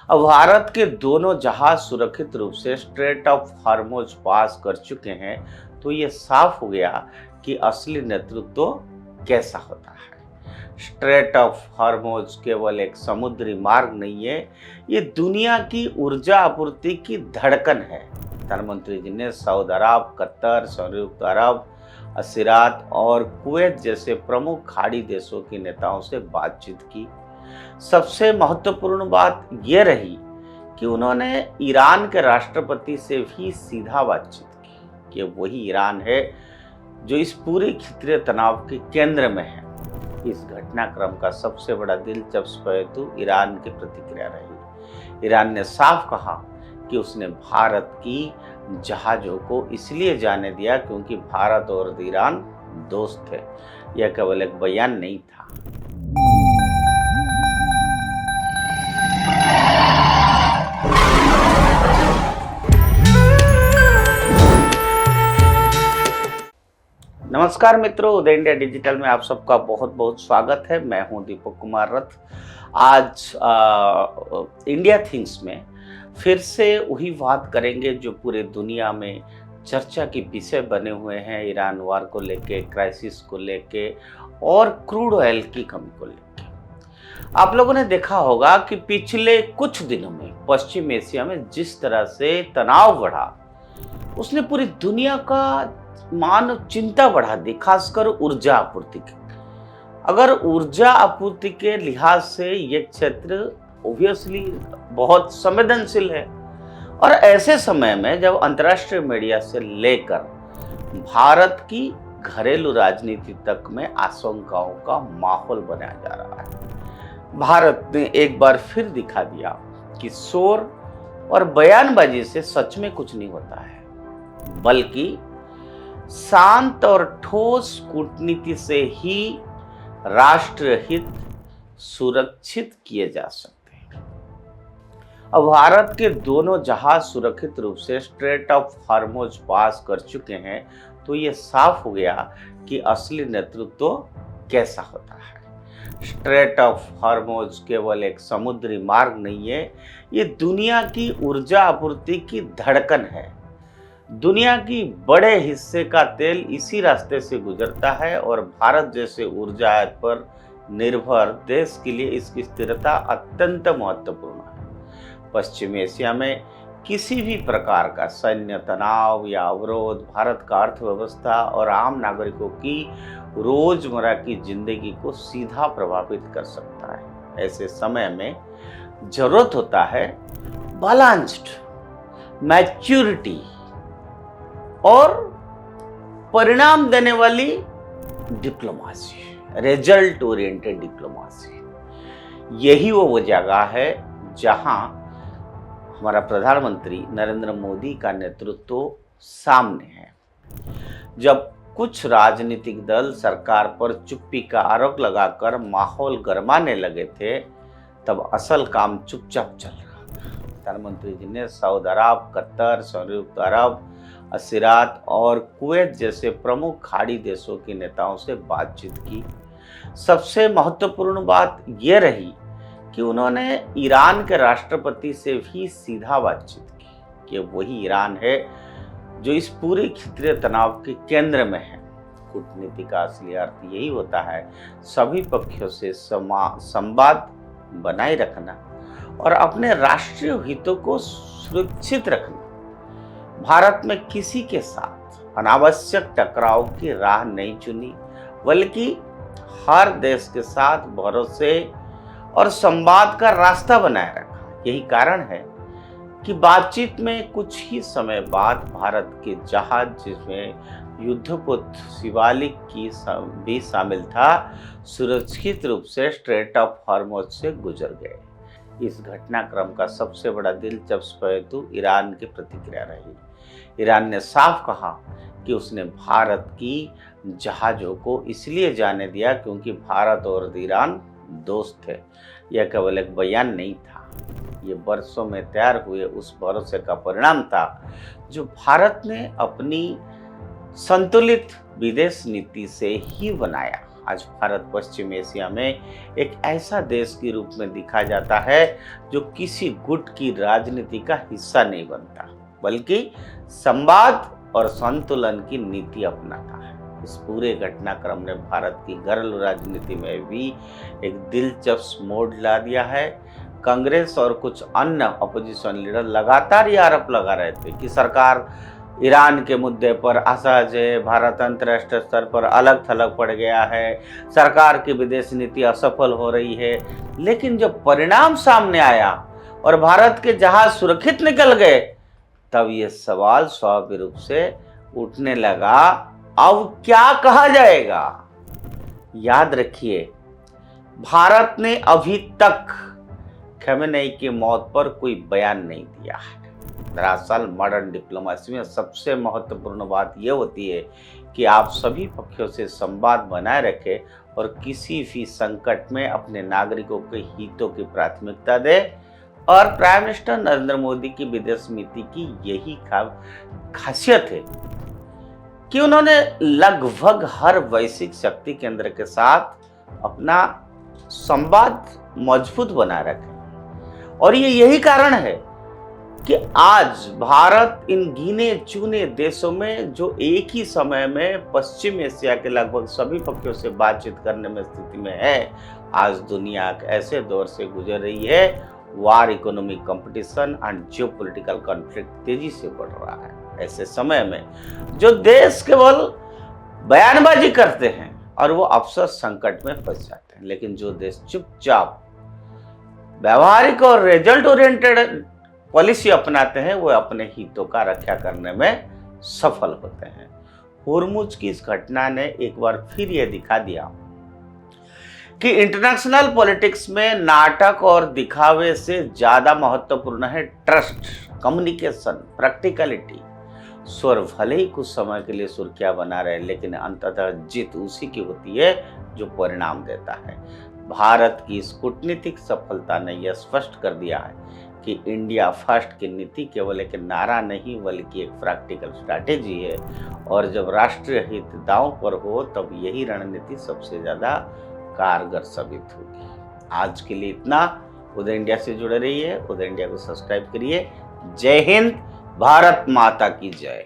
अब भारत के दोनों जहाज सुरक्षित रूप से स्ट्रेट ऑफ हॉर्मुज पास कर चुके हैं, तो ये साफ हो गया कि असली नेतृत्व कैसा होता है। स्ट्रेट ऑफ हॉर्मुज केवल एक समुद्री मार्ग नहीं है, ये दुनिया की ऊर्जा आपूर्ति की धड़कन है। प्रधानमंत्री जी ने सऊदी अरब, कतर, संयुक्त अरब अमीरात और कुवैत जैसे प्रमुख खाड़ी देशों के नेताओं से बातचीत की। सबसे महत्वपूर्ण बात यह रही कि उन्होंने ईरान के राष्ट्रपति से भी सीधा बातचीत की कि वही ईरान है जो इस पूरे क्षेत्रीय तनाव के केंद्र में है। इस घटनाक्रम का सबसे बड़ा दिलचस्प पहलू ईरान की प्रतिक्रिया रही। ईरान ने साफ कहा कि उसने भारत की जहाज़ों को इसलिए जाने दिया क्योंकि भारत और ईरान दोस्त थे। यह केवल एक बयान नहीं था। नमस्कार मित्रों, उदय इंडिया डिजिटल में आप सबका बहुत बहुत स्वागत है। मैं हूं दीपक कुमार रथ। आज इंडिया थिंग्स में फिर से वही बात करेंगे जो पूरे दुनिया में चर्चा के विषय बने हुए हैं। ईरान वार को लेके, क्राइसिस को लेके और क्रूड ऑयल की कमी को लेके। आप लोगों ने देखा होगा कि पिछले कुछ दिनों में पश्चिम एशिया में जिस तरह से तनाव बढ़ा, उसने पूरी दुनिया का मानव चिंता बढ़ा दी, खासकर ऊर्जा आपूर्ति की। अगर ऊर्जा आपूर्ति के लिहाज से ये क्षेत्र ऑब्वियसली बहुत संवेदनशील है, और ऐसे समय में जब अंतर्राष्ट्रीय मीडिया से लेकर भारत की घरेलू राजनीति तक में आशंकाओं का माहौल बनाया जा रहा है, भारत ने एक बार फिर दिखा दिया कि शोर और बयानबाजी से सच में कुछ नहीं होता है, बल्कि शांत और ठोस कूटनीति से ही राष्ट्र हित सुरक्षित किए जा सकते हैं। अब भारत के दोनों जहाज सुरक्षित रूप से स्ट्रेट ऑफ हॉर्मुज पास कर चुके हैं, तो ये साफ हो गया कि असली नेतृत्व कैसा होता है। स्ट्रेट ऑफ हॉर्मुज केवल एक समुद्री मार्ग नहीं है, ये दुनिया की ऊर्जा आपूर्ति की धड़कन है। दुनिया की बड़े हिस्से का तेल इसी रास्ते से गुजरता है, और भारत जैसे ऊर्जा आयात पर निर्भर देश के लिए इसकी स्थिरता अत्यंत महत्वपूर्ण है। पश्चिम एशिया में किसी भी प्रकार का सैन्य तनाव या अवरोध भारत का अर्थव्यवस्था और आम नागरिकों की रोजमर्रा की जिंदगी को सीधा प्रभावित कर सकता है। ऐसे समय में जरूरत होता है बैलेंस्ड, मैच्योरिटी और परिणाम देने वाली डिप्लोमेसी, रिजल्ट ओरिएंटेड डिप्लोमेसी। यही वो जगह है जहां हमारा प्रधानमंत्री नरेंद्र मोदी का नेतृत्व सामने है। जब कुछ राजनीतिक दल सरकार पर चुप्पी का आरोप लगाकर माहौल गरमाने लगे थे, तब असल काम चुपचाप चल रहा था। प्रधानमंत्री जी ने सऊदी अरब, कतर, संयुक्त अरब अमीरात और कुवैत जैसे प्रमुख खाड़ी देशों के नेताओं से बातचीत की। सबसे महत्वपूर्ण बात यह रही कि उन्होंने ईरान के राष्ट्रपति से भी सीधा बातचीत की कि वही ईरान है जो इस पूरे क्षेत्रीय तनाव के केंद्र में है। कूटनीति का असली अर्थ यही होता है सभी पक्षों से संवाद बनाए रखना और अपने राष्ट्रीय हितों को सुरक्षित रखना। भारत में किसी के साथ अनावश्यक टकराव की राह नहीं चुनी, बल्कि हर देश के साथ भरोसे और संवाद का रास्ता बनाए रखा। यही कारण है कि बातचीत में कुछ ही समय बाद भारत के जहाज, जिसमें युद्धपोत शिवालिक की भी शामिल था, सुरक्षित रूप से स्ट्रेट ऑफ हॉर्मुज से गुजर गए। इस घटनाक्रम का सबसे बड़ा दिलचस्प पहलू ईरान की प्रतिक्रिया रही। ईरान ने साफ कहा कि उसने भारत की जहाज़ों को इसलिए जाने दिया क्योंकि भारत और ईरान दोस्त थे। यह केवल एक बयान नहीं था, ये वर्षों में तैयार हुए उस भरोसे का परिणाम था जो भारत ने अपनी संतुलित विदेश नीति से ही बनाया। आज भारत पश्चिम एशिया में एक ऐसा देश के रूप में दिखा जाता है जो किसी गुट की राजनीति का हिस्सा नहीं बनता, बल्कि संवाद और संतुलन की नीति अपनाता है। इस पूरे घटनाक्रम ने भारत की घरेलू राजनीति में भी एक दिलचस्प मोड़ ला दिया है। कांग्रेस और कुछ अन्य अपोजिशन लीडर लगातार ये आरोप लगा रहे थे कि सरकार ईरान के मुद्दे पर असहज है, भारत अंतर्राष्ट्रीय स्तर पर अलग थलग पड़ गया है, सरकार की विदेश नीति असफल हो रही है। लेकिन जब परिणाम सामने आया और भारत के जहाज सुरक्षित निकल गए, तब ये सवाल स्वाभाविक रूप से उठने लगा, अब क्या कहा जाएगा। याद रखिए, भारत ने अभी तक खमेनेई की मौत पर कोई बयान नहीं दिया है। दरअसल मॉडर्न डिप्लोमेसी में सबसे महत्वपूर्ण बात यह होती है कि आप सभी पक्षों से संवाद बनाए रखें और किसी भी संकट में अपने नागरिकों के हितों की प्राथमिकता दें। और प्राइम मिनिस्टर नरेंद्र मोदी की विदेश नीति की यही खासियत है कि उन्होंने लगभग हर वैश्विक शक्ति केंद्र के साथ अपना संवाद मजबूत बनाए रखे। और ये यही कारण है कि आज भारत इन गिने चुने देशों में जो एक ही समय में पश्चिम एशिया के लगभग सभी पक्षों से बातचीत करने में स्थिति में है, आज दुनिया के ऐसे दौर से गुजर रही है, war, economic competition and geopolitical conflict तेजी से बढ़ रहा है। ऐसे समय में जो देश केवल बयानबाजी करते हैं और वो अफसर संकट में फंस जाते हैं, लेकिन जो देश चुपचाप व्यवहारिक और रिजल्ट ओरिएंटेड पॉलिसी अपनाते हैं, वो अपने हितों का रक्षा करने में सफल होते हैं। होर्मुज की इस घटना ने एक बार फिर यह दिखा दिया कि इंटरनेशनल पॉलिटिक्स में नाटक और दिखावे से ज्यादा महत्वपूर्ण है ट्रस्ट, कम्युनिकेशन, प्रैक्टिकलिटी। स्वर भले ही कुछ समय के लिए सुर्खियां बना रहे, लेकिन अंततः जीत उसी की होती है जो परिणाम देता है। भारत की इस कूटनीतिक सफलता ने यह स्पष्ट कर दिया है कि इंडिया फर्स्ट की नीति केवल एक नारा नहीं, बल्कि एक प्रैक्टिकल स्ट्रैटेजी है। और जब राष्ट्रीय हित दांव पर हो, तब यही रणनीति सबसे ज्यादा कारगर साबित होगी। आज के लिए इतना। उदय इंडिया से जुड़े रहिए, उदय इंडिया को सब्सक्राइब करिए। जय हिंद, भारत माता की जय।